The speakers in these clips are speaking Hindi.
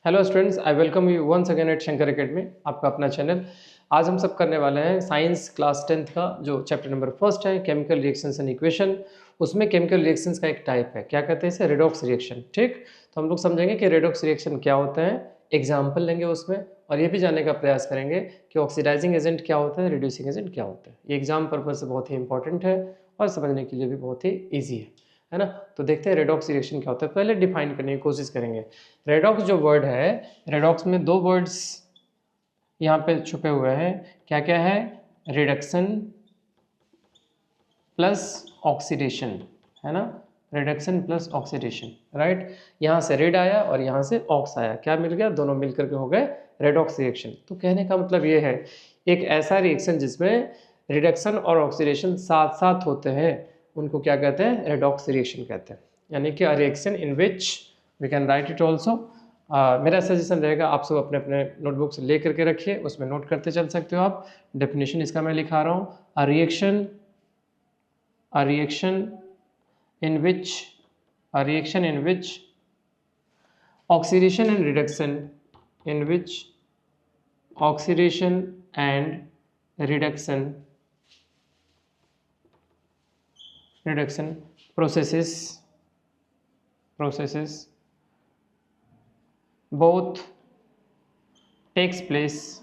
Hello students, I welcome you once again at Shankar Academy, आपका अपना चैनल। आज हम सब करने वाले हैं साइंस क्लास 10th का जो चैप्टर नंबर फर्स्ट है, केमिकल रिएक्शंस एंड इक्वेशन। उसमें केमिकल रिएक्शंस का एक टाइप है, क्या कहते हैं इसे, रेडॉक्स रिएक्शन। ठीक, तो हम लोग समझेंगे कि रेडॉक्स रिएक्शन क्या होता है, एग्जाम्पल लेंगे उसमें, और ये भी जानने का प्रयास करेंगे कि ऑक्सीडाइजिंग एजेंट क्या होता है, रिड्यूसिंग एजेंट क्या होता है। ये एग्जाम पर्पज से बहुत ही इंपॉर्टेंट है और समझने के लिए भी बहुत ही ईजी है ना। तो देखते हैं रेडॉक्स रिएक्शन क्या होता है। पहले डिफाइन करने की कोशिश करेंगे। रेडॉक्स जो वर्ड है, रेडॉक्स में दो वर्ड्स यहाँ पे छुपे हुए हैं। क्या क्या है? रिडक्शन प्लस ऑक्सीडेशन, है ना। Reduction plus oxidation, right. यहाँ से रेड आया और यहाँ से ऑक्स आया, क्या मिल गया? दोनों मिलकर के हो गए रेडॉक्स रिएक्शन। तो कहने का मतलब ये है, एक ऐसा रिएक्शन जिसमें रिडक्शन और ऑक्सीडेशन साथ साथ होते हैं, उनको क्या कहते हैं? रेडॉक्स रिएक्शन कहते हैं। यानी कि a reaction in which we can write it also. मेरा सजेशन रहेगा, आप सब अपने अपने नोटबुक से ले करके रखिए, उसमें नोट करते चल सकते हो आप। डेफिनेशन इसका मैं लिखा रहा हूँ। A reaction in which oxidation and reduction processes both takes place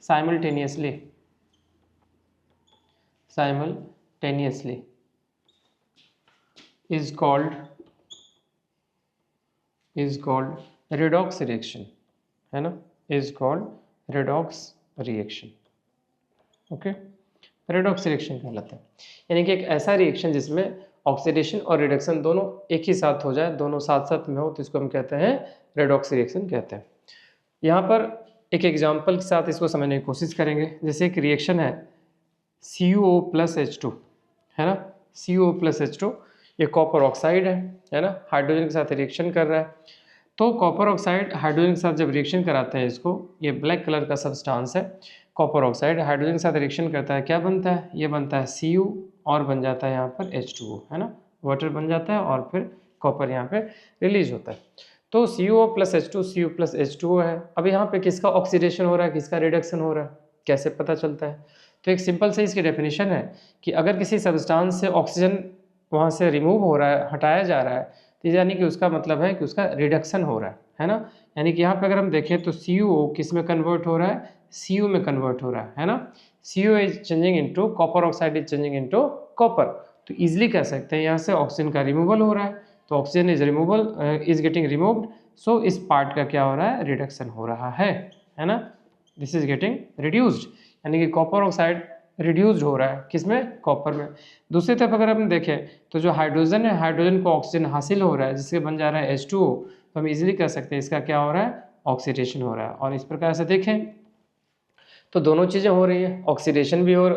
simultaneously is called redox reaction, है ना। is called redox reaction, okay. Redox reaction कहलाता है, यानी कि एक ऐसा रिएक्शन जिसमें ऑक्सीडेशन और रिडक्शन दोनों एक ही साथ हो जाए, दोनों साथ साथ में हो, तो इसको हम कहते हैं रेडॉक्स रिएक्शन कहते हैं। यहाँ पर एक एग्जांपल के साथ इसको समझने की कोशिश करेंगे। जैसे एक रिएक्शन है CuO प्लस H2, है ना। CuO प्लस H2 ये कॉपर ऑक्साइड है ना, हाइड्रोजन के साथ रिएक्शन कर रहा है। तो कॉपर ऑक्साइड हाइड्रोजन के साथ जब रिएक्शन कराते हैं इसको, ये ब्लैक कलर का सब्सटेंस है, कॉपर ऑक्साइड हाइड्रोजन के साथ रिएक्शन करता है, क्या बनता है? ये बनता है Cu और बन जाता है यहाँ पर H2O, है ना। वाटर बन जाता है और फिर कॉपर यहाँ पे रिलीज होता है। तो CuO plus H2 Cu plus H2O है। अब यहाँ पे किसका ऑक्सीडेशन हो रहा है, किसका रिडक्शन हो रहा है, कैसे पता चलता है? तो एक सिंपल से इसकी डेफिनेशन है कि अगर किसी सब्सटेंस से ऑक्सीजन वहाँ से रिमूव हो रहा है, हटाया जा रहा है, तो यानी कि उसका मतलब है कि उसका रिडक्शन हो रहा है ना। यानी कि यहाँ पे अगर हम देखें तो CuO किस में कन्वर्ट हो रहा है? Cu में कन्वर्ट हो रहा है ना। Cu is changing into copper oxide is changing into copper. तो इजीली कह सकते हैं यहाँ से ऑक्सीजन का रिमूवल हो रहा है, तो ऑक्सीजन इज गेटिंग रिमूव्ड, सो इस पार्ट का क्या हो रहा है? रिडक्शन हो रहा है ना। दिस इज गेटिंग रिड्यूस्ड, यानी कि कॉपर ऑक्साइड रिड्यूस्ड हो रहा है, किसमें? कॉपर में। दूसरी तरफ अगर हम देखें तो जो हाइड्रोजन है, हाइड्रोजन को ऑक्सीजन हासिल हो रहा है, जिससे बन जा रहा है H2O, तो हम इजीली कह सकते हैं इसका क्या हो रहा है? ऑक्सीडेशन हो रहा है। और इस प्रकार से देखें तो दोनों चीज़ें हो रही है, ऑक्सीडेशन भी हो रहा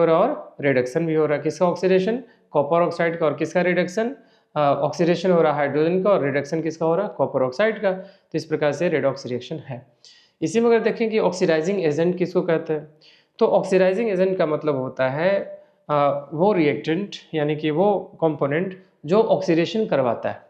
है और रिडक्शन भी हो रहा है। किसका ऑक्सीडेशन? कॉपर ऑक्साइड का। और किसका रिडक्शन? ऑक्सीडेशन हो रहा है हाइड्रोजन का, और रिडक्शन किसका हो रहा है? कॉपर ऑक्साइड का। तो इस प्रकार से रेडॉक्स रिएक्शन है। इसी में अगर देखें कि ऑक्सीडाइजिंग एजेंट किसको कहते हैं, तो ऑक्सीडाइजिंग एजेंट का मतलब होता है वो रिएक्टेंट, यानी कि वो कंपोनेंट जो ऑक्सीडेशन करवाता है।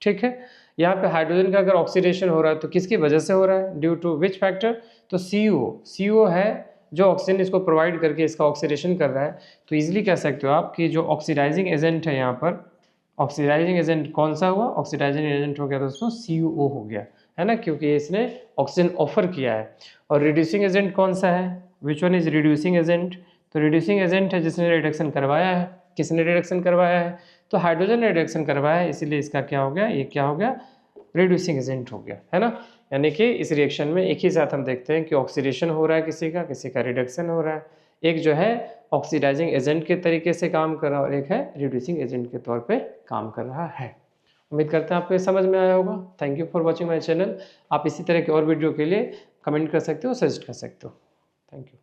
ठीक है, यहाँ पे हाइड्रोजन का अगर ऑक्सीडेशन हो रहा है तो किसकी वजह से हो रहा है? Due to which factor? तो CuO है जो ऑक्सीजन इसको प्रोवाइड करके इसका ऑक्सीडेशन कर रहा है। तो इजीली कह सकते हो आप कि जो ऑक्सीडाइजिंग एजेंट है यहाँ पर, ऑक्सीडाइजिंग एजेंट कौन सा हुआ? ऑक्सीडाइजिंग एजेंट हो गया दोस्तों CuO हो गया, है ना, क्योंकि इसने ऑक्सीजन ऑफर किया है। और रिड्यूसिंग एजेंट कौन सा है? Which one is reducing agent? तो रिड्यूसिंग एजेंट है जिसने रिडक्शन करवाया है। किसने रिडक्शन करवाया है? तो हाइड्रोजन ने रिडक्शन करवाया है, इसीलिए इसका क्या हो गया? ये क्या हो गया? रिड्यूसिंग एजेंट हो गया, है ना। यानी कि इस रिएक्शन में एक ही साथ हम देखते हैं कि ऑक्सीडेशन हो रहा है किसी का रिडक्शन हो रहा है। एक जो है ऑक्सीडाइजिंग एजेंट के तरीके से काम कर रहा है और एक है रिड्यूसिंग एजेंट के तौर पे काम कर रहा है। उम्मीद करते हैं आपको समझ में आया होगा। Thank you for watching my channel. आप इसी तरह के और वीडियो के लिए कमेंट कर सकते हो, सजेस्ट कर सकते हो। Thank you.